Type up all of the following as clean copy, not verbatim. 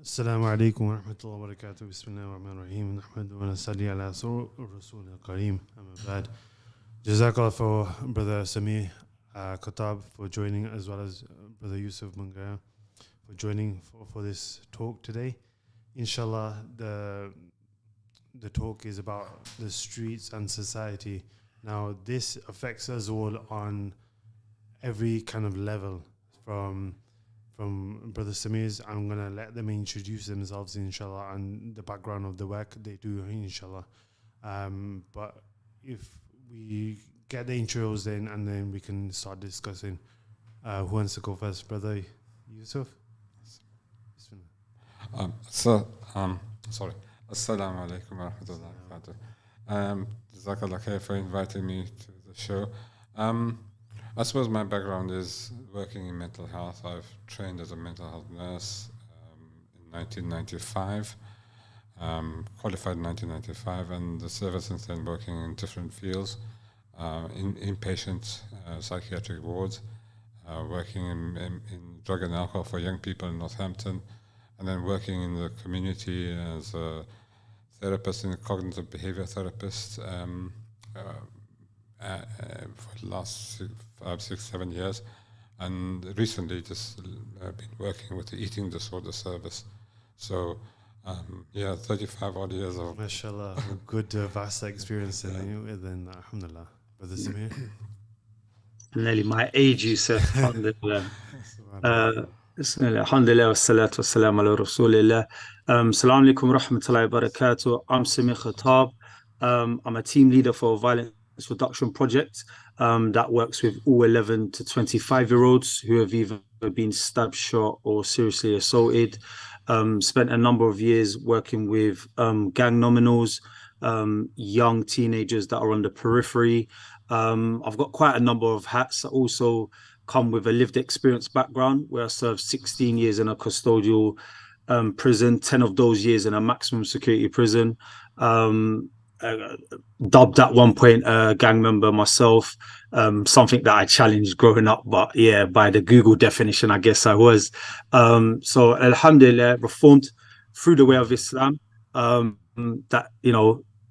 السلام عليكم ورحمة الله وبركاته. بسم الله الرحمن الرحيم. نحمد ونصلي على الرسول الكريم. أما بعد. Jazakallah for Brother Samir Khattab for joining, as well as Brother Yusuf Mangera for joining for this talk today. Inshallah, the talk is about the streets and society. Now, this affects us all on every kind of level. From Brother Samir's, I'm going to let them introduce themselves, inshallah, and the background of the work they do, inshallah. But if we get the intros in, and then we can start discussing. Who wants to go first? Brother Yusuf? Sorry. Assalamu alaikum wa rahmatullahi wa barakatuh. Jazakallah khair for inviting me to the show. I suppose my background is working in mental health. I've trained as a mental health nurse in 1995, qualified in 1995, and the service since then working in different fields, in inpatient psychiatric wards, working in drug and alcohol for young people in Northampton, and then working in the community as a therapist and a cognitive behavior therapist for the last 5, 6, 7 years, and recently just been working with the eating disorder service. So, 35 odd years of. MashaAllah, good vast experience then alhamdulillah. Brother Samir? Nearly my age, Yusuf. Alhamdulillah. Alhamdulillah wa salatu wa salam ala rasulillah. Assalamu alaikum wa rahmatullahi wa barakatuh. I'm Samir Khattab. I'm a team leader for a violence reduction project that works with all 11 to 25-year-olds who have either been stabbed, shot, or seriously assaulted. Spent a number of years working with gang nominals, young teenagers that are on the periphery. I've got quite a number of hats. I also come with a lived experience background where I served 16 years in a custodial prison, 10 of those years in a maximum security prison. Dubbed at one point a gang member myself, something that I challenged growing up, but yeah, by the Google definition, I guess I was. So alhamdulillah, reformed through the way of Islam, that,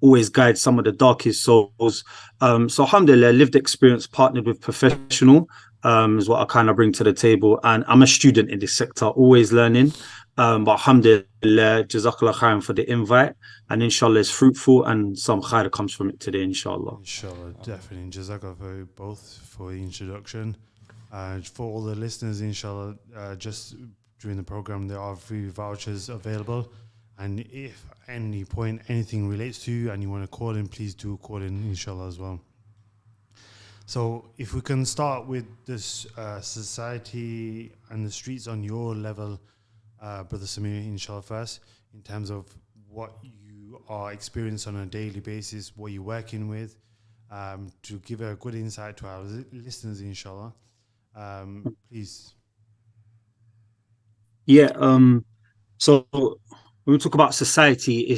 always guides some of the darkest souls. So alhamdulillah, lived experience partnered with professional is what I kind of bring to the table. And I'm a student in this sector, always learning. But alhamdulillah, jazakallah khairan for the invite, and inshallah it's fruitful and some khair comes from it today, inshallah. Inshallah, definitely. Jazakallah for both for the introduction. For all the listeners, inshallah, just during the program there are free vouchers available, and if at any point anything relates to you and you want to call in, please do call in, inshallah, as well. So if we can start with this society and the streets on your level, Brother Samir, inshallah, first, in terms of what you are experiencing on a daily basis, what you're working with, to give a good insight to our listeners, inshallah. Please. Yeah, so when we talk about society,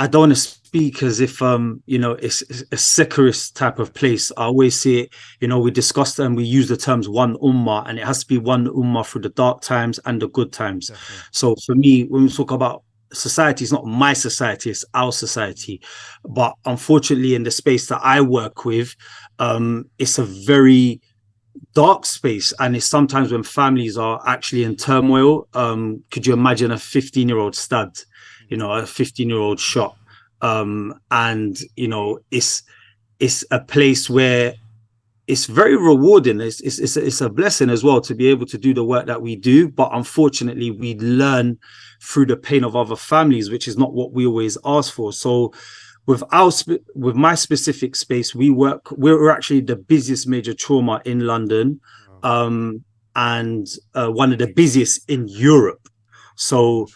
I don't want to speak as if it's a secularist type of place. I always say it, we discussed and we use the terms one ummah, and it has to be one ummah through the dark times and the good times. Definitely. So for me, when we talk about society, it's not my society, it's our society. But unfortunately, in the space that I work with, it's a very dark space, and it's sometimes when families are actually in turmoil. Could you imagine a 15-year-old stabbed, a 15-year-old shot? And it's a place where it's very rewarding. It's a blessing as well to be able to do the work that we do, but unfortunately we learn through the pain of other families, which is not what we always ask for. So with my specific space, we're actually the busiest major trauma in London, and one of the busiest in Europe. So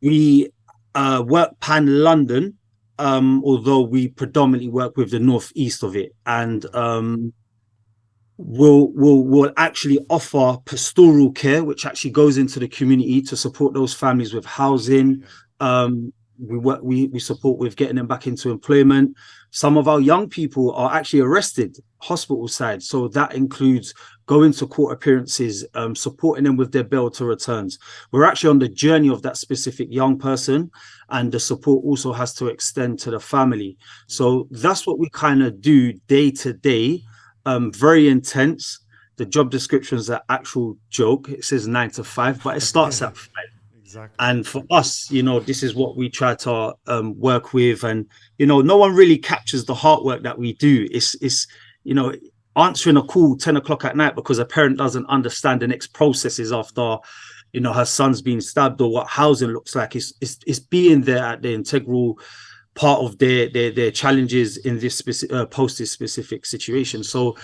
we work pan London, although we predominantly work with the northeast of it, and we'll actually offer pastoral care, which actually goes into the community to support those families with housing. We support with getting them back into employment. Some of our young people are actually arrested hospital side, so that includes going to court appearances, supporting them with their bail to returns. We're actually on the journey of that specific young person, and the support also has to extend to the family. So that's what we kind of do day to day. Very intense. The job description is an actual joke. It says 9 to 5, but it starts at 5. Exactly. And for us, this is what we try to work with. And, no one really captures the hard work that we do. It's answering a call 10 o'clock at night because a parent doesn't understand the next processes after, her son's being stabbed, or what housing looks like. It's being there at the integral part of their challenges in this posted specific situation. So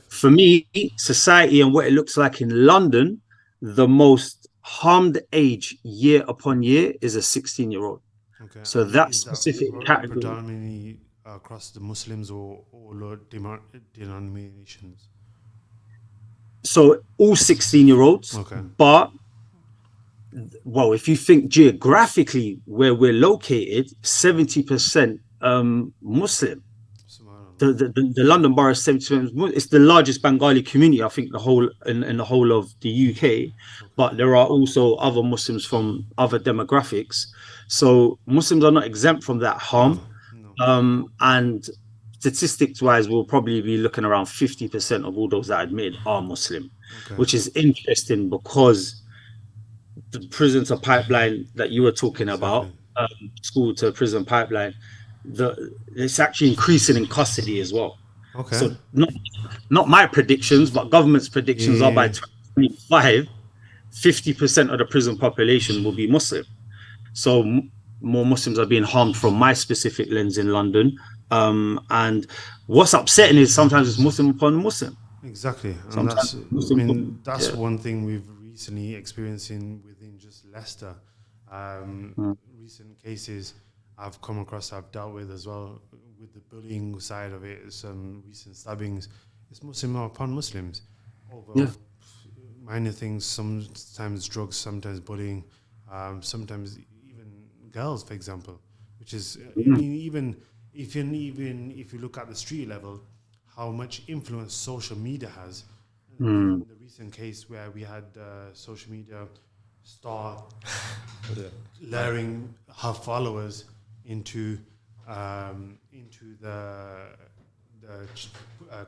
for me, society and what it looks like in London, the most harmed age year upon year is a 16-year-old. Okay. So that specific category, predominantly across the Muslims or all denominations. So all 16-year-olds. Okay. But well, if you think geographically where we're located, 70% Muslim. The London borough is 70%. It's the largest Bengali community, I think, in the whole of the UK. But there are also other Muslims from other demographics. So Muslims are not exempt from that harm. No. And statistics-wise, we'll probably be looking around 50% of all those that are admitted are Muslim, which is interesting because the prison to pipeline that you were talking about, school to prison pipeline, it's actually increasing in custody as well. Okay. So not my predictions, but government's predictions are by 2025, 50% of the prison population will be Muslim. So more Muslims are being harmed from my specific lens in London. And what's upsetting is sometimes it's Muslim upon Muslim. Exactly. And that's one thing we've recently experiencing within just Leicester. Recent cases I've come across, I've dealt with as well, with the bullying side of it, some recent stabbings. It's Muslim upon Muslims over minor things, sometimes drugs, sometimes bullying, sometimes even girls, for example, which is, I mean, even if you look at the street level, how much influence social media has. The recent case where we had social media star luring her followers into the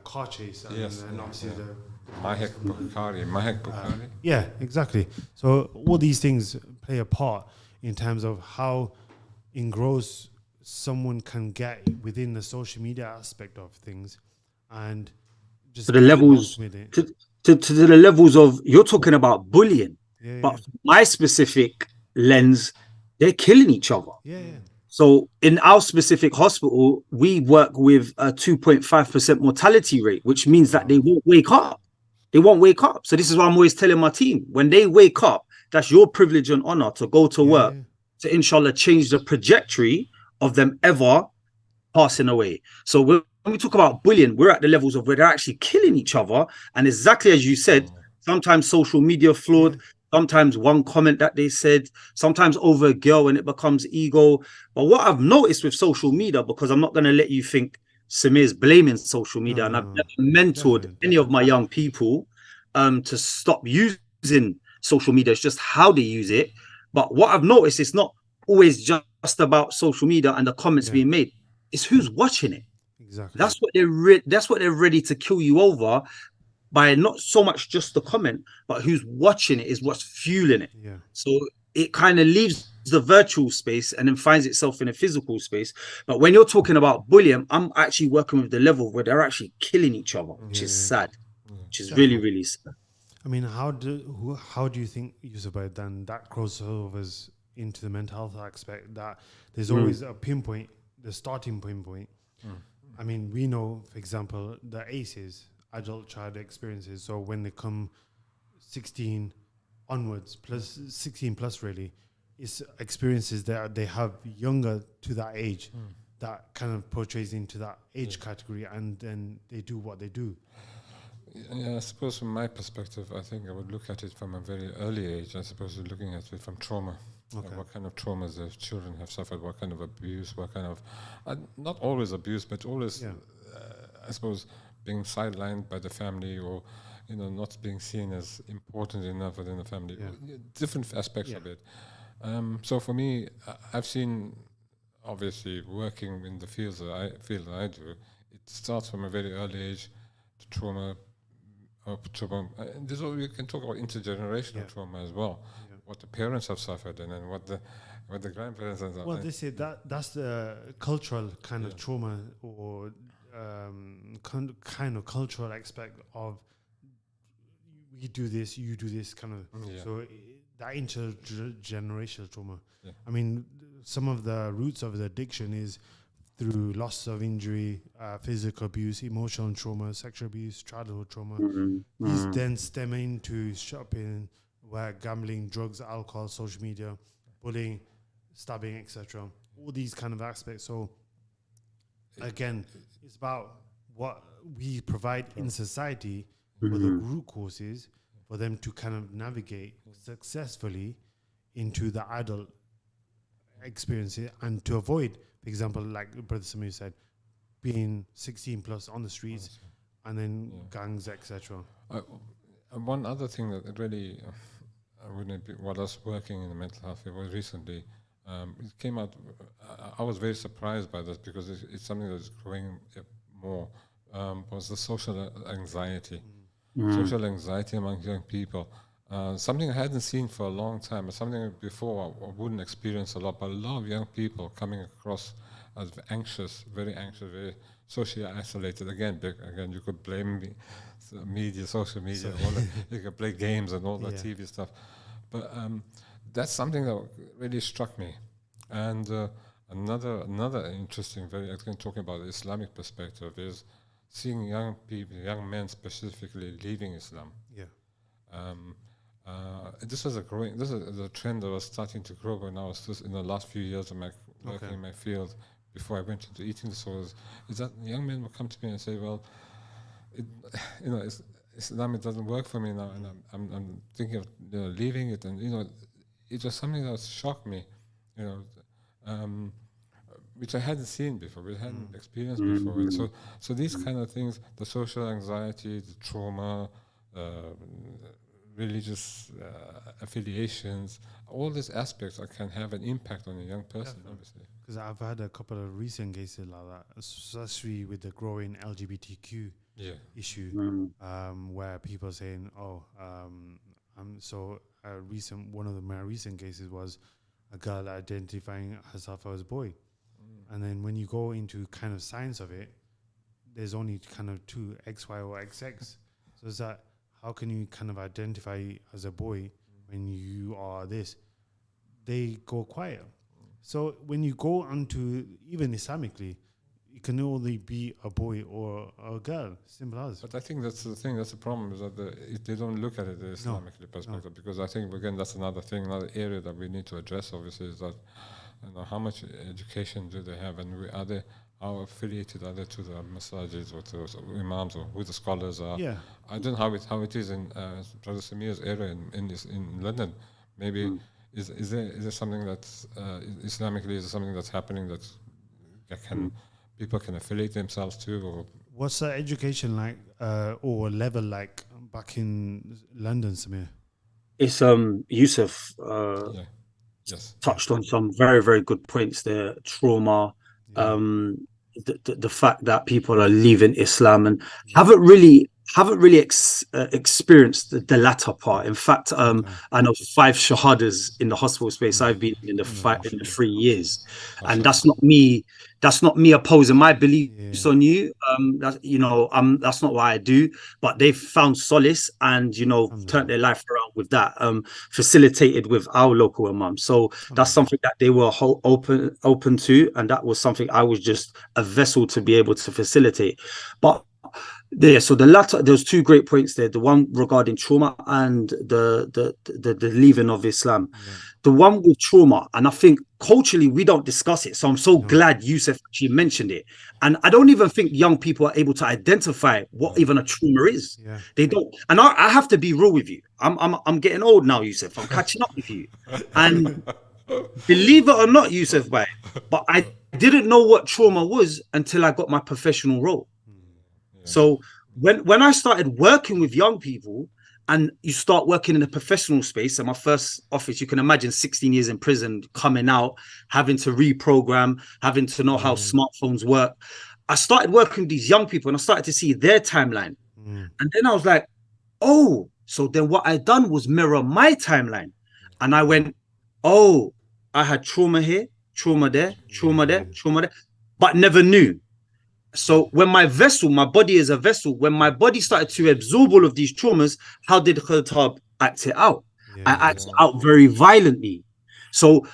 car chase, and obviously the Mahek Bukhari. Yeah, exactly. So all these things play a part in terms of how engrossed someone can get within the social media aspect of things, and just to the levels to the levels of, you're talking about bullying, but my specific lens, they're killing each other. So in our specific hospital, we work with a 2.5% mortality rate, which means that they won't wake up. They won't wake up. So this is what I'm always telling my team. When they wake up, that's your privilege and honor to go to work to, inshallah, change the trajectory of them ever passing away. So when we talk about bullying, we're at the levels of where they're actually killing each other. And exactly as you said, sometimes social media flawed, sometimes one comment that they said, sometimes over a girl and it becomes ego. But what I've noticed with social media, because I'm not going to let you think Samir's blaming social media, and I've never mentored any of my young people to stop using social media. It's just how they use it. But what I've noticed, it's not always just about social media and the comments being made. It's who's watching it. Exactly. That's what they're ready to kill you over, by not so much just the comment, but who's watching it is what's fueling it. So it kind of leaves the virtual space and then finds itself in a physical space. But when you're talking about bullying, I'm actually working with the level where they're actually killing each other, which is sad, which is really, really sad. I mean, how do you think, Yusuf, then that crossovers into the mental health aspect, that there's always a pinpoint, the starting pinpoint. I mean, we know, for example, the ACEs, adult child experiences. So when they come 16 onwards, plus 16 plus really, it's experiences that they have younger to that age that kind of portrays into that age category, and then they do what they do. Yeah, I suppose from my perspective, I think I would look at it from a very early age. I suppose looking at it from trauma. Like what kind of traumas the children have suffered, what kind of abuse, what kind of, not always abuse, but always, I suppose, being sidelined by the family, or not being seen as important enough within the family. Yeah. Different aspects Yeah. of it. So for me, I've seen, obviously, working in the field that I do. It starts from a very early age, to trauma. Trauma. This we can talk about intergenerational trauma as well. Yeah. What the parents have suffered, and then what the grandparents have. Well, they say that's the cultural kind of trauma, or kind of cultural aspect of we do this, you do this, kind of. Yeah. So that intergenerational trauma. Yeah. I mean, some of the roots of the addiction is through loss of injury, physical abuse, emotional trauma, sexual abuse, childhood trauma. These then stem into shopping, where gambling, drugs, alcohol, social media, bullying, stabbing, etc. All these kind of aspects. So again, it's about what we provide in society for the root causes for them to kind of navigate successfully into the adult experience and to avoid, for example, like Brother Samir said, being 16 plus on the streets and then gangs, etc. One other thing that really wouldn't be, while I was working in the mental health field recently, it came out. I was very surprised by this because it's something that's growing more. Was the social anxiety, social anxiety among young people. Something I hadn't seen for a long time. Something before I wouldn't experience a lot, but a lot of young people coming across as anxious, very socially isolated. Again, you could blame media, social media, all that. You could play games and all that TV stuff. But that's something that really struck me. And another interesting, again, talking about the Islamic perspective, is seeing young people, young men specifically, leaving Islam. Yeah. This is a trend that was starting to grow when I was just in the last few years of my working in my field. Before I went into eating disorders, is that young men will come to me and say, "Well, Islam, it doesn't work for me now, and I'm thinking of leaving it." And it was something that shocked me, which I hadn't seen before, we hadn't experienced before. And so these kind of things, the social anxiety, the trauma, religious affiliations, all these aspects that can have an impact on a young person, obviously. Because I've had a couple of recent cases like that, especially with the growing LGBTQ issue, where people are saying, one of my recent cases was a girl identifying herself as a boy. And then when you go into kind of science of it, there's only kind of two, XY or XX. So it's that, how can you kind of identify as a boy when you are this? They go quiet. So when you go onto, even Islamically, it can only be a boy or a girl, simple as. But I think that's the thing, that's the problem, is that they don't look at it the Islamically perspective, because I think, again, that's another thing, another area that we need to address, obviously, is that how much education do they have, and how affiliated are they to the masajids or to imams or who the scholars are. Yeah. I don't know how it is in Brother Samir's area in London. Maybe is there something that's Islamically, is there something that's happening that people can affiliate themselves to? Or what's the education like or level like back in London, Samir? It's Yusuf touched on some very, very good points there. Trauma, the fact that people are leaving Islam and haven't really experienced the latter part. In fact, I know 5 shahadas in the hospital space. I've been in the 3 years, and that's not me. That's not me opposing my beliefs on you. That's not what I do. But they've found solace and turned their life around with that. Facilitated with our local imam. So that's something that they were open to, and that was something I was just a vessel to be able to facilitate. But so the latter, there's 2 great points there. The one regarding trauma and the leaving of Islam. The one with trauma, and I think culturally we don't discuss it. So I'm so glad Yusuf actually mentioned it. And I don't even think young people are able to identify what even a trauma is. Yeah. They don't. And I have to be real with you. I'm getting old now, Yusuf. I'm catching up with you. And believe it or not, Yusuf, but I didn't know what trauma was until I got my professional role. So when I started working with young people, and you start working in a professional space, and my first office, you can imagine 16 years in prison, coming out, having to reprogram, having to know how smartphones work. I started working with these young people and I started to see their timeline. And then I was like, oh, so then what I done was mirror my timeline. And I went, oh, I had trauma here, trauma there, trauma there, trauma there, but never knew. So when my body is a vessel, when my body started to absorb all of these traumas, how did Khattab act it out? I acted out very violently. So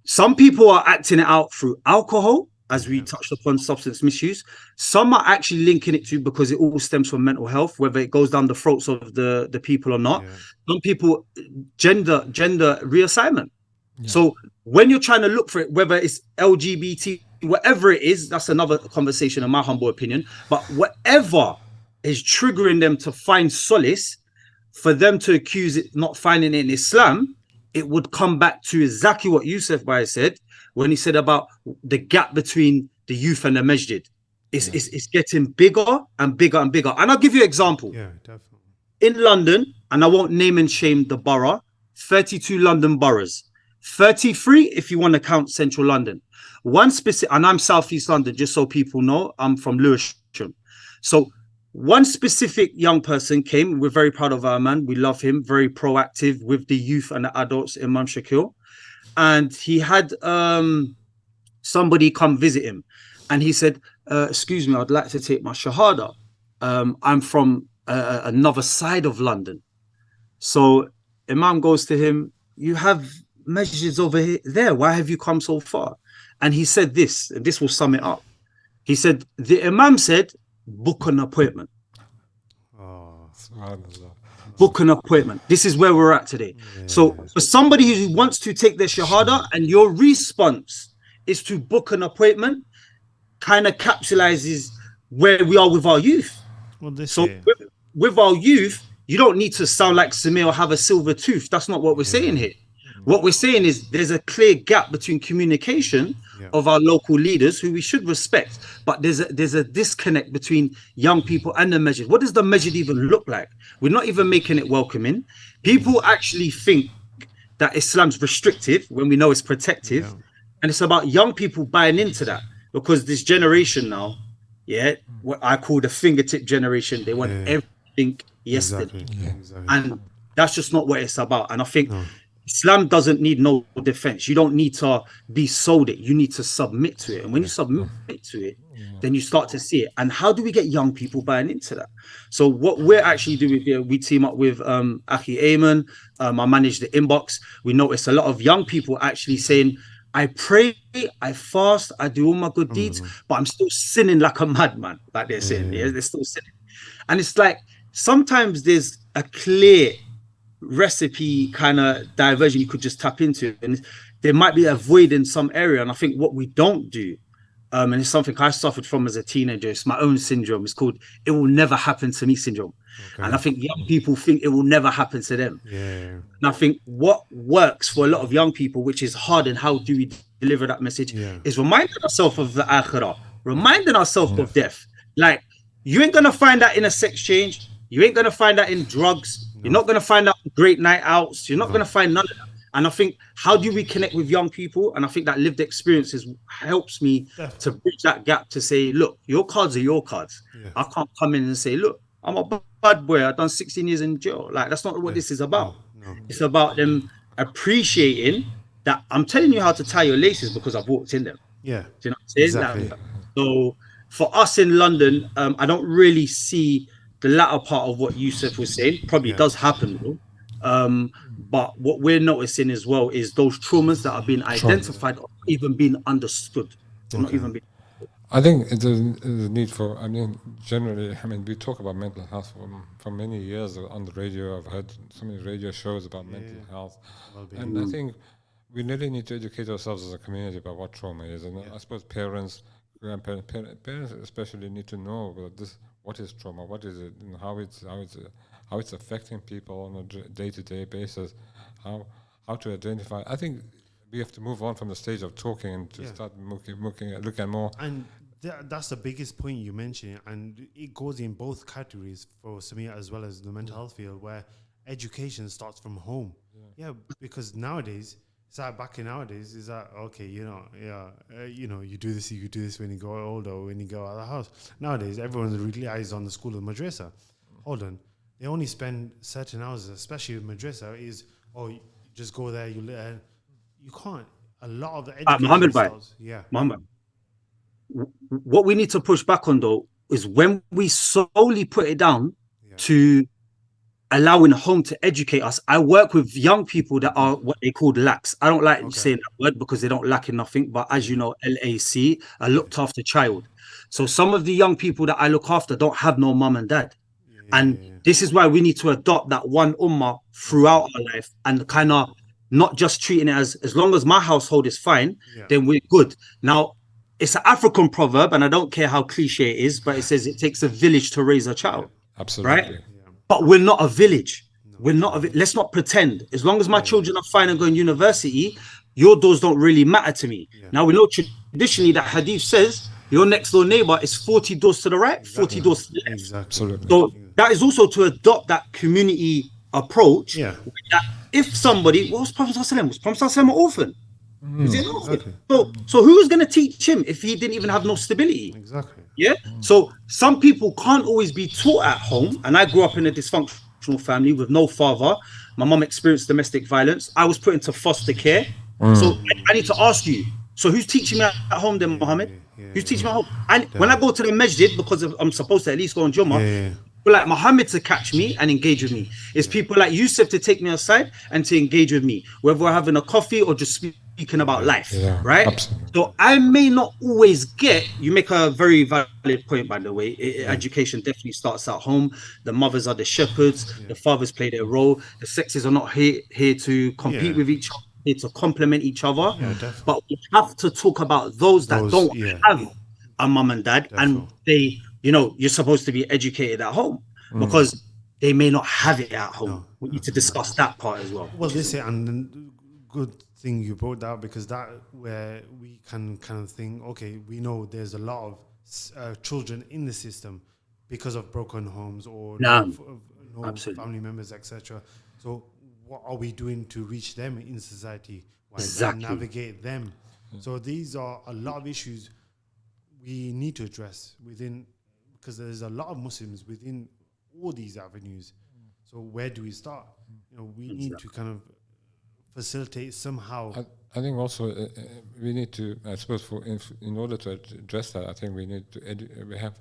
some people are acting it out through alcohol, as we touched upon substance misuse. Some are actually linking it to, because it all stems from mental health, whether it goes down the throats of the people or not. Some people, gender reassignment. So when you're trying to look for it, whether it's LGBT, whatever it is, that's another conversation in my humble opinion. But whatever is triggering them to find solace, for them to accuse it not finding it in Islam, it would come back to exactly what Yusuf said when he said about the gap between the youth and the masjid. It's getting bigger and bigger and bigger. And I'll give you an example. Yeah, definitely. In London, and I won't name and shame the borough, 32 London boroughs, 33 if you want to count central London. One specific, and I'm Southeast London, just so people know, I'm from Lewisham. So one specific young person came. We're very proud of our man. We love him. Very proactive with the youth and the adults, Imam Shakil. And he had somebody come visit him. And he said, excuse me, I'd like to take my Shahada. I'm from another side of London. So Imam goes to him, you have masjids over here, there. Why have you come so far? And he said this, and this will sum it up. He said, the Imam said, book an appointment. Oh, book an appointment. This is where we're at today. So for somebody who wants to take their Shahada and your response is to book an appointment, kind of capsulizes where we are with our youth. Well, so with our youth, you don't need to sound like Samir or have a silver tooth. That's not what we're saying here. What we're saying is there's a clear gap between communication of our local leaders, who we should respect, but there's a disconnect between young people and the masjid. What does the masjid even look like? We're not even making it welcoming. People actually think that Islam's restrictive when we know it's protective, and it's about young people buying into that, because this generation now, what I call the fingertip generation, they want everything yesterday, and that's just not what it's about. And I think Islam doesn't need no defense. You don't need to be sold it. You need to submit to it. And when you submit to it, then you start to see it. And how do we get young people buying into that? So what we're actually doing here, we team up with Aki Ayman. I manage the inbox. We notice a lot of young people actually saying, I pray, I fast, I do all my good deeds, but I'm still sinning like a madman, like they're saying. They're still sinning. And it's like, sometimes there's a clear recipe kind of diversion you could just tap into, and there might be a void in some area. And I think what we don't do, and it's something I suffered from as a teenager, it's my own syndrome. It's called "it will never happen to me" syndrome. And I think young people think it will never happen to them. And I think what works for a lot of young people, which is hard, and how do we deliver that message, is reminding ourselves of the akhirah, reminding ourselves of death. Like, you ain't gonna find that in a sex change. You ain't gonna find that in drugs. You're not going to find out great night outs. You're not going to find none of that. And I think, how do we connect with young people? And I think that lived experiences helps me to bridge that gap, to say, look, your cards are your cards. I can't come in and say, look, I'm a bad boy. I've done 16 years in jail. Like, that's not what this is about. It's about them appreciating that I'm telling you how to tie your laces because I've walked in them. Do you know what I'm saying? Exactly. So for us in London, I don't really see the latter part of what Yusuf was saying. Probably does happen though. But what we're noticing as well is those traumas that are being identified or even being understood. Not even being. I think there's a need for, generally, we talk about mental health for many years on the radio. I've heard so many radio shows about mental health. And I think we really need to educate ourselves as a community about what trauma is. And I suppose parents, grandparents, parents especially need to know about this. What is trauma? What is it? And how it's affecting people on a day-to-day basis? How to identify? I think we have to move on from the stage of talking and to start looking at more that's the biggest point you mentioned, and it goes in both categories for Samir as well as the mental health field, where education starts from home. Yeah, because nowadays, it's like back in nowadays, is that okay? You know, you do this when you go older, or when you go out of the house. Nowadays, everyone really eyes on the school of madrasa. Hold on, they only spend certain hours, especially with madrasa. Is you just go there, you learn. You can't. A lot of the education Mohammed styles, Mohammed, what we need to push back on though is when we solely put it down to allowing home to educate us. I work with young people that are what they call lax. I don't like saying that word because they don't lack in nothing, but as you know, LAC, a looked after child. So some of the young people that I look after don't have no mum and dad. And this is why we need to adopt that one ummah throughout our life and kind of not just treating it as long as my household is fine, then we're good. Now, it's an African proverb, and I don't care how cliche it is, but it says it takes a village to raise a child. Absolutely. Right? But we're not a village. We're not. Let's not pretend. As long as my children are fine and going to university, your doors don't really matter to me. Now, we know traditionally that hadith says your next door neighbor is 40 doors to the right, 40 doors to the left. Absolutely. So that is also to adopt that community approach. That if somebody, what was Prophet ﷺ? Was Prophet ﷺ an orphan? Is it an orphan? So who's going to teach him if he didn't even have no stability? Exactly. Yeah. So some people can't always be taught at home. And I grew up in a dysfunctional family with no father. My mum experienced domestic violence. I was put into foster care. So I need to ask you. So who's teaching me at home then, Mohammed? Who's teaching me at home? And when I go to the masjid, because I'm supposed to at least go on Jummah, people like Mohammed to catch me and engage with me. It's people like Yusuf to take me aside and to engage with me, whether we're having a coffee or just speaking about life, right? Absolutely. So I may not always get, you make a very valid point, by the way, education definitely starts at home. The mothers are the shepherds, the fathers play their role, the sexes are not here to compete with each other, here to complement each other. But we have to talk about those that don't have a mum and dad, and they, you know, you're supposed to be educated at home because they may not have it at home. We need to discuss that part as well. Well, this is and good thing you brought that, because that where we can kind of think, okay, we know there's a lot of children in the system because of broken homes or no family members, etc. So what are we doing to reach them in society? And navigate them? So these are a lot of issues we need to address within, because there's a lot of Muslims within all these avenues. So where do we start? You know, we need to kind of facilitate somehow. I think also we need to, I suppose, in order to address that, I think we need to we have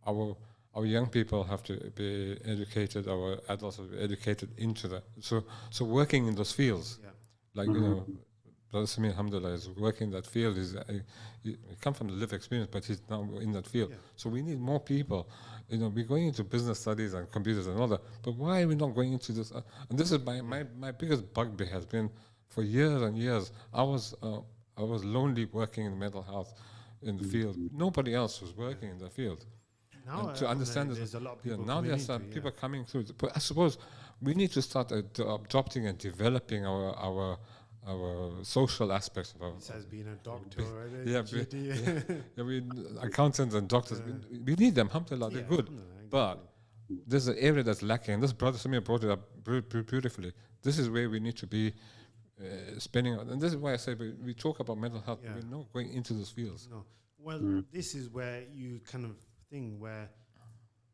our young people have to be educated, our adults have to be educated into that. So working in those fields, like you know, Brother Samir, alhamdulillah, is working in that field. He come from the lived experience, but he's now in that field. So we need more people. You know, we're going into business studies and computers and all that, but why are we not going into this? And this is my biggest bugbear has been for years and years. I was lonely working in mental health in the field. Nobody else was working in the field. Now to understand this, a lot of people now there's people coming through. But I suppose we need to start adopting and developing our social aspects of our. Besides being a doctor, right? We accountants and doctors. We need them. Alhamdulillah, they're good. But there's an area that's lacking. And this brother Samir brought it up beautifully. This is where we need to be spending. And this is why I say we talk about mental health. But we're not going into those fields. No. Well, this is where you kind of thing where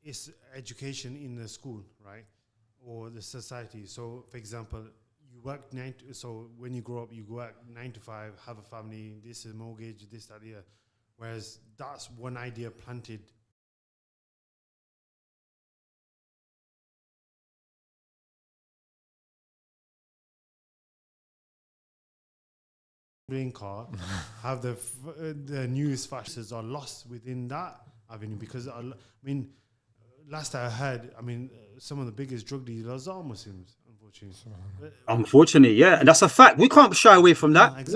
it's education in the school, right, or the society. So, for example, you work so when you grow up, you work 9 to 5, have a family, this is mortgage, this, that, yeah. Whereas that's one idea planted. Car, have the newest fashions are lost within that avenue, because I mean, last I heard, I mean, some of the biggest drug dealers are Muslims. Unfortunately, yeah, and that's a fact. We can't shy away from that. We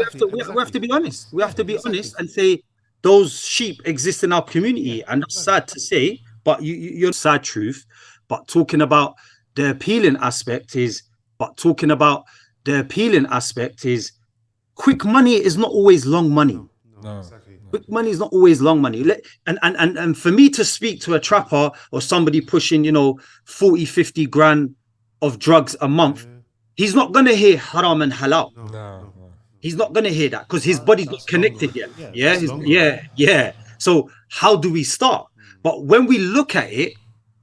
have to be honest. We have to be honest and say those sheep exist in our community, and that's sad to say. But you're sad truth. But talking about the appealing aspect is, quick money is not always long money. No, Quick money is not always long money. And for me to speak to a trapper or somebody pushing, 40, 50 grand of drugs a month, he's not going to hear haram and halal. No. He's not going to hear that because his body's not connected yet. Yeah. So how do we start? But when we look at it,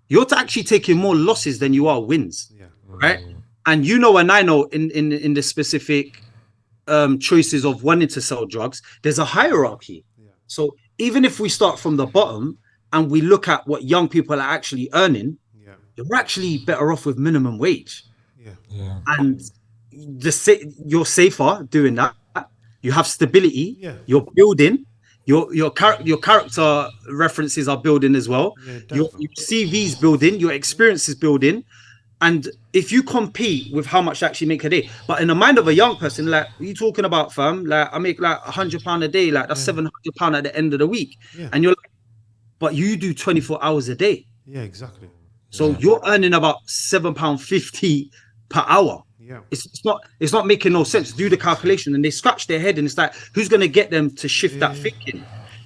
you're actually taking more losses than you are wins, right? And and I know in the specific choices of wanting to sell drugs, there's a hierarchy. So even if we start from the bottom and we look at what young people are actually earning, you're actually better off with minimum wage. And you're safer doing that. You have stability. You're building. Your character references are building as well. Your CV's building. Your experience is building. And if you compete with how much you actually make a day, but in the mind of a young person, like, what are you talking about, fam? Like, I make like £100 a day. Like, that's £700 at the end of the week. And you're like, but you do 24 hours a day. Yeah, exactly. So you're earning about £7.50 per hour. It's not making no sense. Do the calculation, and they scratch their head, and it's like, who's going to get them to shift that thinking?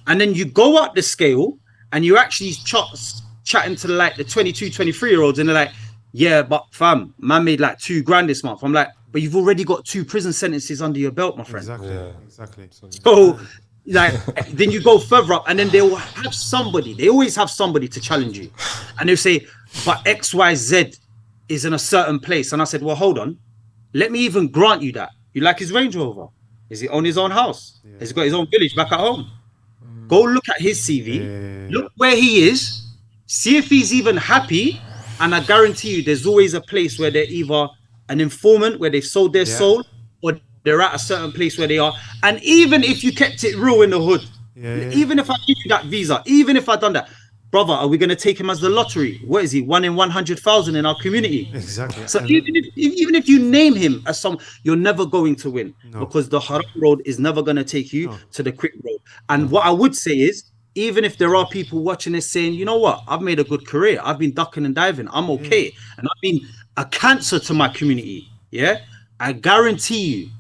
And then you go up the scale, and you actually chatting to like the 22, 23-year-olds, and they're like, yeah, but fam, man made like £2,000 this month. I'm like, but you've already got 2 prison sentences under your belt, my friend. Exactly. So like, then you go further up, and then they will have somebody. They always have somebody to challenge you, and they'll say, but XYZ is in a certain place. And I said, well, hold on. Let me even grant you that. You like his Range Rover? Is he on his own house? Has he got his own village back at home? Go look at his CV. Look where he is. See if he's even happy. And I guarantee you, there's always a place where they're either an informant, where they've sold their soul, or they're at a certain place where they are. And even if you kept it real in the hood, even if I give you that visa, even if I done that, brother, are we going to take him as the lottery? What is he? 1 in 100,000 in our community. Exactly. So even if you name him as you're never going to win, because the haram road is never going to take you to the quick road. And what I would say is, even if there are people watching this saying, you know what, I've made a good career. I've been ducking and diving. I'm okay. And I've been a cancer to my community. Yeah. I guarantee you,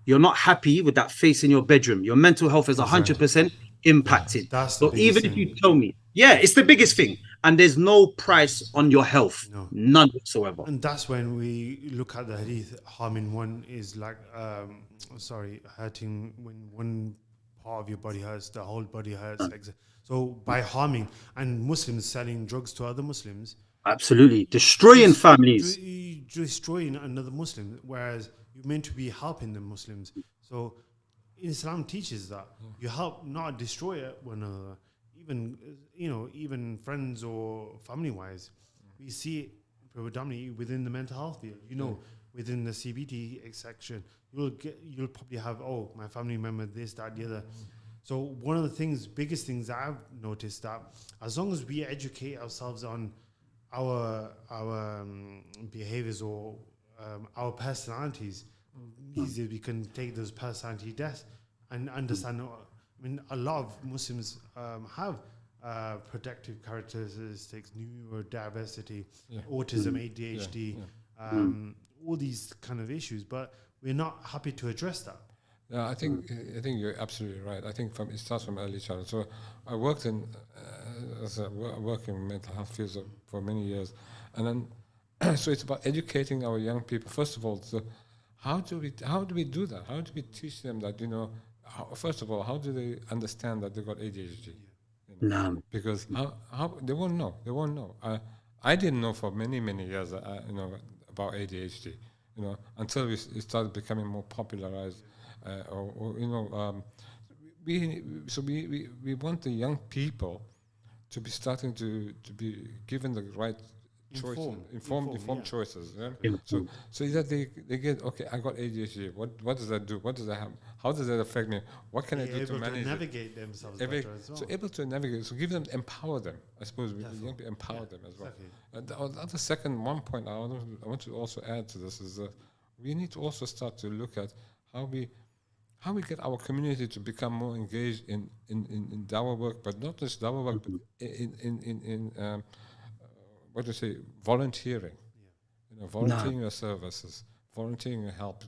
you're not happy with that face in your bedroom. Your mental health is 100% impacted. So even if you tell me, it's the biggest thing, and there's no price on your health, none whatsoever. And that's when we look at the hadith. Harming one is like, hurting. When one part of your body hurts, the whole body hurts. So by harming, and Muslims selling drugs to other Muslims, absolutely destroying families, destroying another Muslim, whereas you're meant to be helping the Muslims. So Islam teaches that you help, not destroy one another. Even friends or family wise, we see it predominantly within the mental health field. Within the CBT section, you'll probably have, my family member, this, that, the other. So one of the biggest things that I've noticed, that as long as we educate ourselves on our behaviors or our personalities, easily we can take those personality tests and understand. I mean, a lot of Muslims have protective characteristics, neurodiversity, autism, ADHD, all these kind of issues, but we're not happy to address that. Yeah, I think you're absolutely right. I think it starts from early childhood. So I worked in mental health fields for many years, and then so it's about educating our young people. First of all, so how do we do that? How do we teach them that first of all, how do they understand that they got ADHD? No, because how they won't know. They won't know. I didn't know for many years. About ADHD. Until it started becoming more popularized. We want the young people to be starting to be given the right informed choices. Yeah? So that they get, okay, I got ADHD. What does that do? What does that have? How does that affect me? What can I do to manage to navigate themselves better as well. So able to navigate. So empower them. I suppose we young people empower them as well. Exactly. The other second one point I want to also add to this is that we need to also start to look at how we get our community to become more engaged in dawah work, but not just dawah work, but in what do you say, volunteering. Volunteering your services, volunteering your help.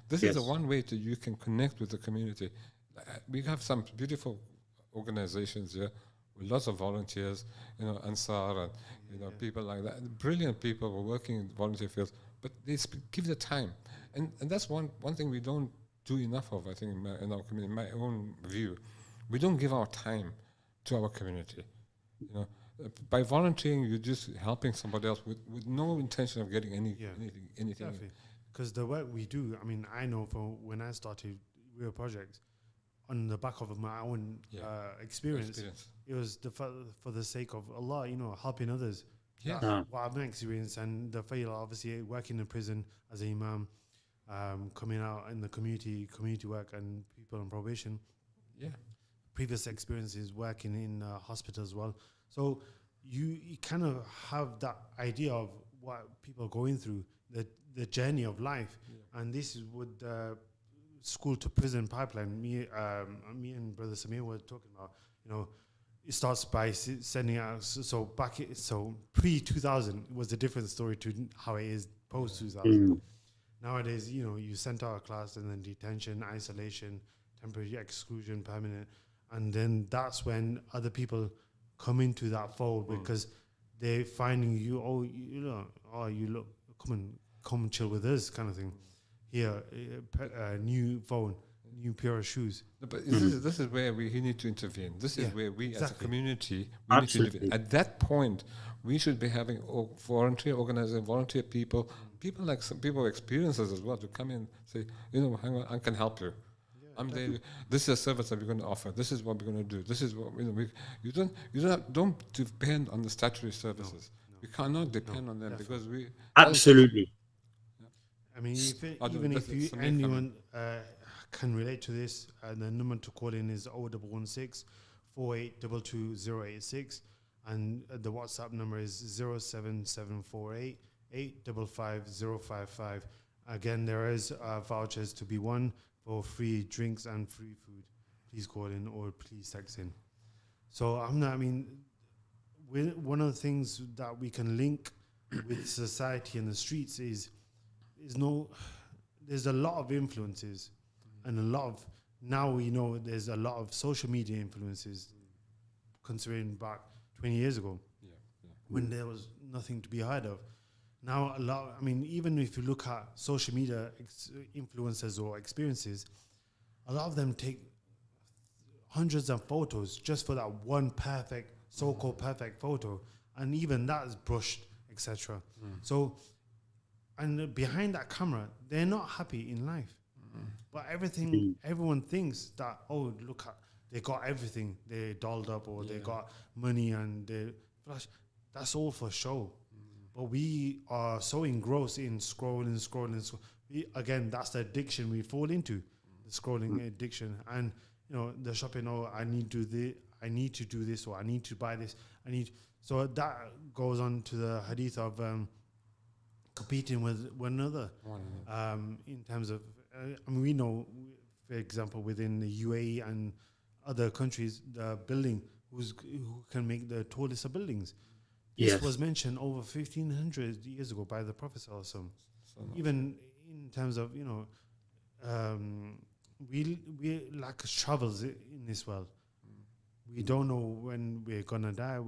This is the one way you can connect with the community. We have some beautiful organizations here with lots of volunteers, Ansar and people like that. Brilliant people who are working in volunteer fields, but they give the time, and that's one thing we don't do enough of. I think in our community, in my own view, we don't give our time to our community. By volunteering, you're just helping somebody else with no intention of getting anything. Because the work we do, I mean, I know from when I started real projects, on the back of my own experience, it was for the sake of Allah, helping others. Yeah. That's what I've experienced, and the fail, obviously, working in prison as an imam, coming out in the community work, and people on probation. Yeah. Previous experiences working in hospital as well. So you kind of have that idea of what people are going through, the journey of life, and this is what the school to prison pipeline. Me and Brother Samir were talking about. It starts by sending out. So pre 2000 was a different story to how it is post 2000. Nowadays, you sent out a class and then detention, isolation, temporary exclusion, permanent, and then that's when other people come into that fold because they're finding you. You look, come and chill with us, kind of thing. Here, new phone, new pair of shoes. But this is where we need to intervene. This is where we, as a community, need to intervene. At that point, we should be having volunteer organizers, volunteer people like some people with experiences as well, to come in and say, hang on, I can help you. I'm there. This is a service that we're going to offer. This is what we're going to do. This is what you don't depend on the statutory services. We cannot depend on them because we absolutely. I mean, if anyone can relate to this, the number to call in is 0116 4822 and the WhatsApp number is 07748 855 055. Again, there is vouchers to be won for free drinks and free food. Please call in or please text in. So one of the things that we can link with society and the streets is there's a lot of influences and now we know there's a lot of social media influences considering back 20 years ago when there was nothing to be heard of. Now even if you look at social media influencers or experiences, a lot of them take hundreds of photos just for that one so-called perfect photo, and even that is brushed, etc. So, and behind that camera, they're not happy in life. But everyone thinks that, look, they got everything, they're dolled up, or they got money and they flash. That's all for show. But we are so engrossed in scrolling. Again, that's the addiction we fall into, the scrolling addiction. And, the shopping, I need to do this, or I need to buy this. So that goes on to the hadith of competing with one another. In terms of, we know, for example, within the UAE and other countries, the building who can make the tallest of buildings. This was mentioned over 1,500 years ago by the Prophet ﷺ. Even in terms of, we lack travels in this world. We don't know when we're gonna die,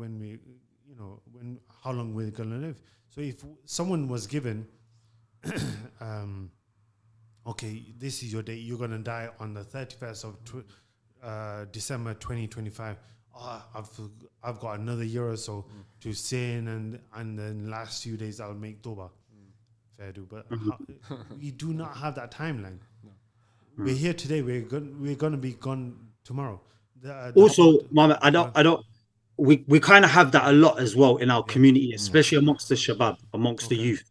how long we're gonna live. So if someone was given, okay, this is your date, you're gonna die on the 31st of December 2025. I've got another year or so to sin, and then last few days I'll make tawbah. Fair do, but we do not have that timeline. We're here today. We're going to be gone tomorrow. Also, Mohammed, we kind of have that a lot as well in our community, especially amongst the shabab, amongst the youth.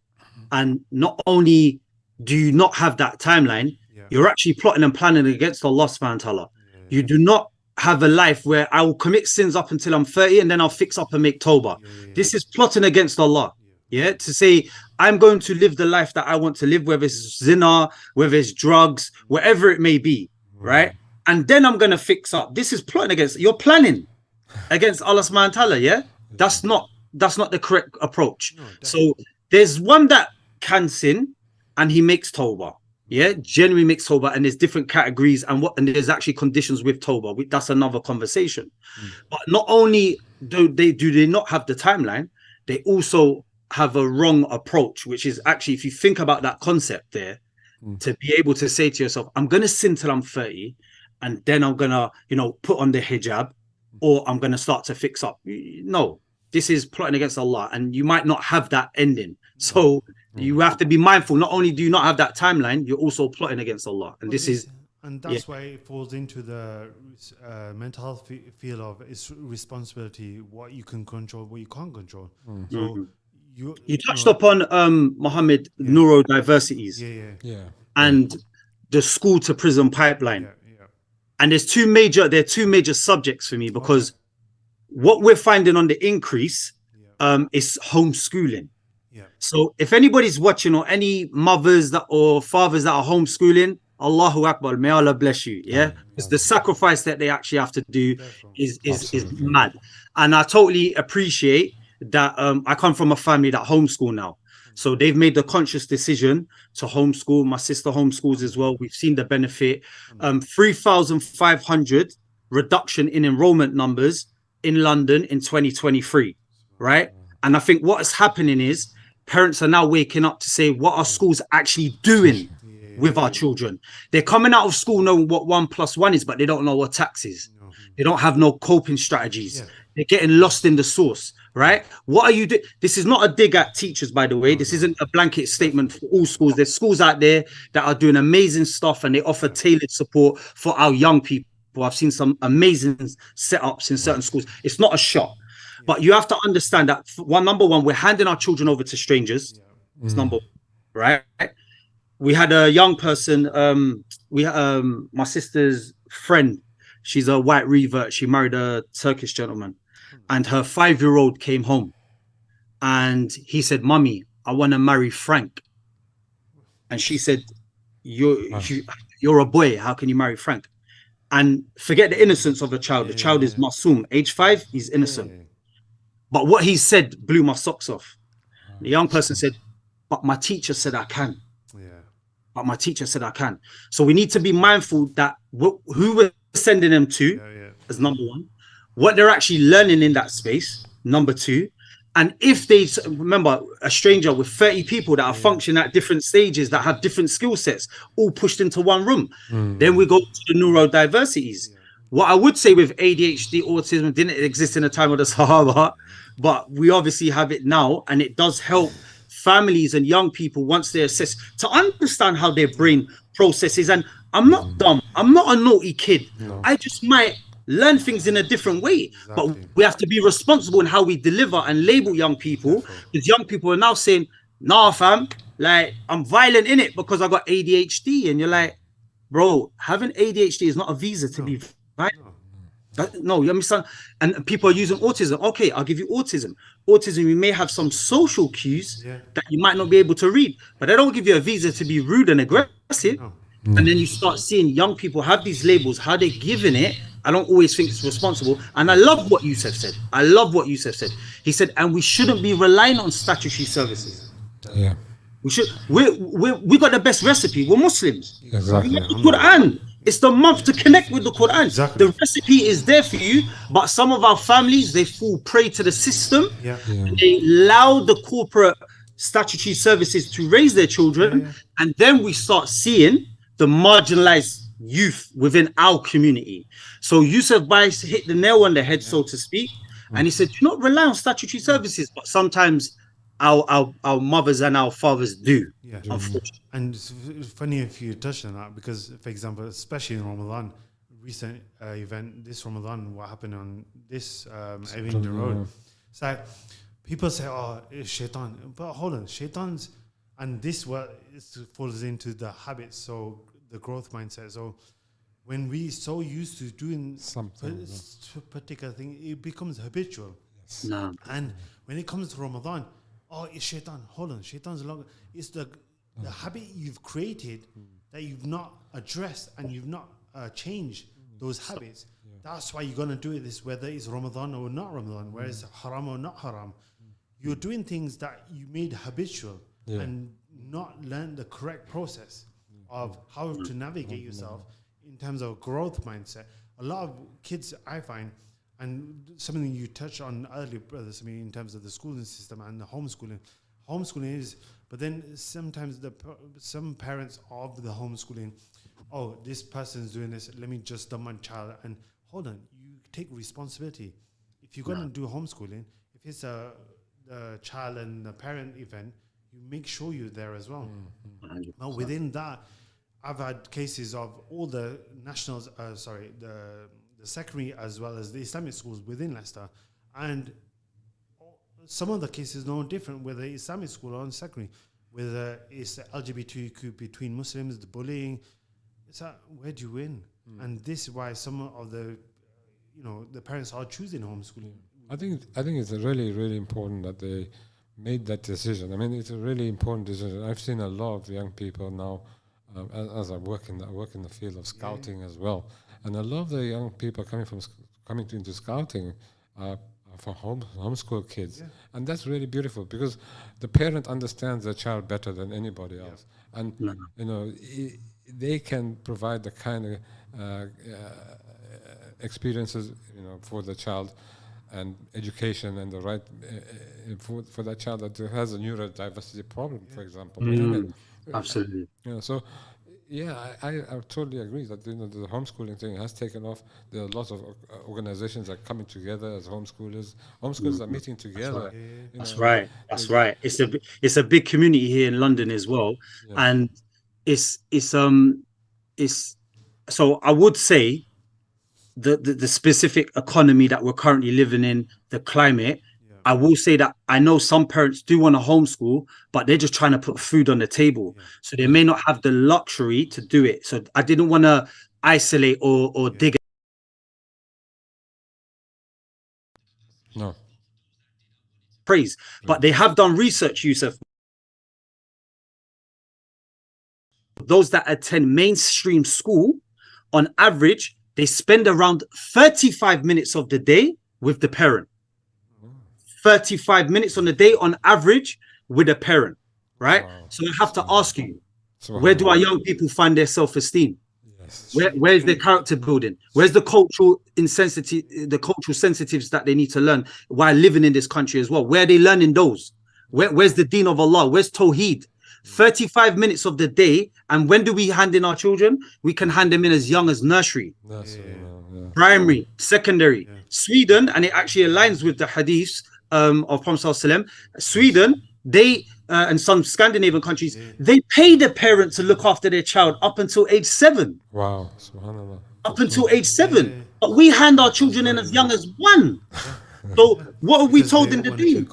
And not only do you not have that timeline, you're actually plotting and planning against Allah subhanahu wa ta'ala. You do not have a life where I will commit sins up until I'm 30 and then I'll fix up and make tawbah. This is plotting against Allah. To say I'm going to live the life that I want to live, whether it's zina, whether it's drugs, whatever it may be, right? And then I'm going to fix up. This is plotting against, you're planning against Allah subhanahu wa ta'ala, That's not the correct approach. No, so there's one that can sin and he makes tawbah. Yeah, January makes Toba, and there's different categories, and there's actually conditions with Toba. That's another conversation. But not only do they not have the timeline, they also have a wrong approach, which is actually, if you think about that concept there, to be able to say to yourself, I'm gonna sin till I'm 30, and then I'm gonna, put on the hijab, or I'm gonna start to fix up. No, this is plotting against Allah, and you might not have that ending. So you have to be mindful. Not only do you not have that timeline, you're also plotting against Allah, and and that's why it falls into the mental health field of its responsibility, what you can control, what you can't control. So you touched upon Mohammed neurodiversities, and the school to prison pipeline. And there are two major subjects for me, because what we're finding on the increase is homeschooling. So if anybody's watching, or any mothers or fathers that are homeschooling, Allahu Akbar, may Allah bless you. Yeah, because the sacrifice that they actually have to do is mad. And I totally appreciate that. I come from a family that homeschool now. So they've made the conscious decision to homeschool. My sister homeschools as well. We've seen the benefit. 3,500 reduction in enrollment numbers in London in 2023, right? And I think what is happening is parents are now waking up to say, what are schools actually doing with our children? They're coming out of school knowing what 1 + 1 is, but they don't know what tax is. They don't have no coping strategies. They're getting lost in the source, right? What are you doing? This is not a dig at teachers, by the way. This isn't a blanket statement for all schools. There's schools out there that are doing amazing stuff, and they offer tailored support for our young people. I've seen some amazing setups in certain schools. It's not a shot. But you have to understand that, number one, we're handing our children over to strangers. It's number one, right? We had a young person, my sister's friend, she's a white revert. She married a Turkish gentleman, and her 5-year-old came home, and he said, Mummy, I want to marry Frank. And she said, you're a boy. How can you marry Frank? And forget the innocence of the child. The child is Masum, age 5, he's innocent. But what he said blew my socks off. The young person said, but my teacher said I can. But my teacher said I can. So we need to be mindful that who we're sending them to as number one, what they're actually learning in that space, number two. And if they remember a stranger with 30 people that are functioning at different stages, that have different skill sets, all pushed into one room, then we go to the neurodiversities. What I would say with ADHD, autism didn't exist in the time of the Sahaba, but we obviously have it now, and it does help families and young people, once they assess, to understand how their brain processes. And I'm not dumb. I'm not a naughty kid. I just might learn things in a different way. But we have to be responsible in how we deliver and label young people, because young people are now saying, nah, fam, like, I'm violent in it because I got ADHD. And you're like, bro, having ADHD is not a visa to be violent. No, you understand? And people are using autism. Okay, I'll give you autism. Autism, you may have some social cues that you might not be able to read, but they don't give you a visa to be rude and aggressive. And then you start seeing young people have these labels, how they're giving it. I don't always think it's responsible. And I love what Yusuf said. He said, and we shouldn't be relying on statutory services. We should. We got the best recipe. We're Muslims. Exactly. We got the Quran. It's the month to connect with the Quran. Exactly. The recipe is there for you, but some of our families, they fall prey to the system. They allow the corporate statutory services to raise their children, and then we start seeing the marginalized youth within our community. So Yusuf Bais hit the nail on the head, so to speak, and he said, do not rely on statutory services, but sometimes our mothers and our fathers do. Unfortunately. And it's funny if you touched on that, because, for example, especially in Ramadan, recent event this Ramadan, what happened on this Avenue Road, it's like people say, oh, it's shaitan, but hold on, shaitans, and this falls into the habits, so the growth mindset. So when we so used to doing something particular thing, it becomes habitual. And when it comes to Ramadan, oh, it's shaitan. Hold on, shaitan's long. It's the habit you've created that you've not addressed, and you've not changed those habits. That's why you're gonna do it. This, whether it's Ramadan or not Ramadan, whether it's haram or not haram, you're doing things that you made habitual and not learn the correct process. of how to navigate yourself in terms of growth mindset. A lot of kids, I find, and something you touched on earlier, brothers, I mean, in terms of the schooling system and the homeschooling. Homeschooling is, but then sometimes some parents of the homeschooling, oh, this person's doing this, let me just dump my child. And hold on, you take responsibility. If you're going to do homeschooling, if it's the child and the parent event, you make sure you're there as well. Now, within that, I've had cases of all the nationals, the secondary as well as the Islamic schools within Leicester, and some of the cases no different, whether it's Islamic school or secondary, whether it's LGBTQ between Muslims, the bullying. It's like, where do you win? And this is why some of the, the parents are choosing homeschooling. I think it's really, really important that they made that decision. I mean, it's a really important decision. I've seen a lot of young people now, as I work in the field of scouting as well, and a lot of the young people coming into scouting for homeschool kids, and that's really beautiful because the parent understands the child better than anybody else, and they can provide the kind of experiences for the child and education and the right for that child that has a neurodiversity problem, for example. Absolutely. So I totally agree that the homeschooling thing has taken off. There are lots of organizations that are coming together as homeschoolers. Homeschoolers are meeting together. That's right. It's a big community here in London as well, and it's so I would say the specific economy that we're currently living in, the climate. I will say that I know some parents do want to homeschool, but they're just trying to put food on the table. So they may not have the luxury to do it. So I didn't want to isolate or dig. No. Praise. But they have done research, Yusuf. Those that attend mainstream school, on average, they spend around 35 minutes of the day with the parent. 35 minutes on the day on average with a parent, right? Wow. So I have to ask you, where do our young people find their self-esteem? Yes. Where's their character building? Where's the cultural sensitives that they need to learn while living in this country as well? Where are they learning those? Where's the deen of Allah? Where's Tawheed? 35 minutes of the day. And when do we hand in our children? We can hand them in as young as nursery, primary, secondary. Sweden, and it actually aligns with the hadiths of Prophet ﷺ. Sweden, they and some Scandinavian countries, they pay the parent to look after their child up until age 7. Wow, subhanallah. Up until age 7. But we hand our children in as young as 1. So what are we told in the deen?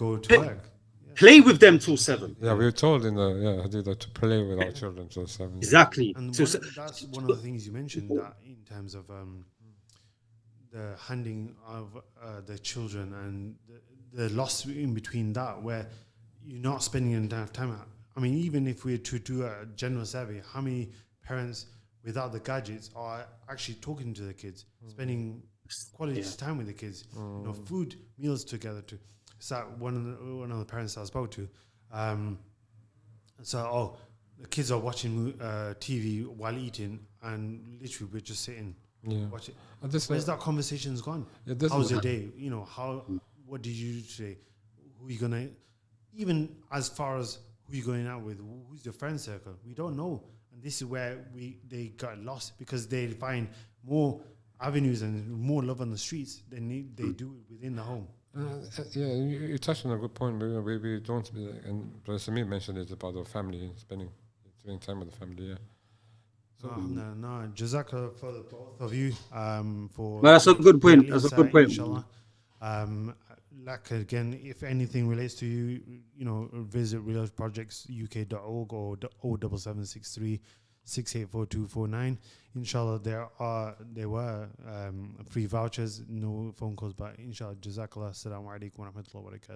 Play with them till 7. Yeah, we were told in the hadith to play with our children till 7. Exactly. And that's one of the things you mentioned, that in terms of the handing of the children and the loss in between that, where you're not spending enough time. I mean, even if we were to do a general survey, how many parents without the gadgets are actually talking to the kids, spending quality time with the kids, food, meals together too. So one of the parents I spoke to, the kids are watching TV while eating, and literally we're just sitting, watch it. Where's that conversation's gone? How's your day? What did you do today? Who are you gonna? Even as far as who you're going out with, who's your friend circle, we don't know. And this is where they got lost, because they find more avenues and more love on the streets than they do within the home. You touched on a good point. We don't, and Brother Samir mentioned it about the family, spending time with the family. Yeah. So no, Jazakallah for the both of you. That's a good point. That's a good point. Inshallah. Like again, if anything relates to you, visit realprojectsuk.org or 07763 684249. Inshallah, there were free vouchers, no phone calls, but inshallah, Jazakallah. Assalamu alaikum wa rahmatullahi wa barakatuh.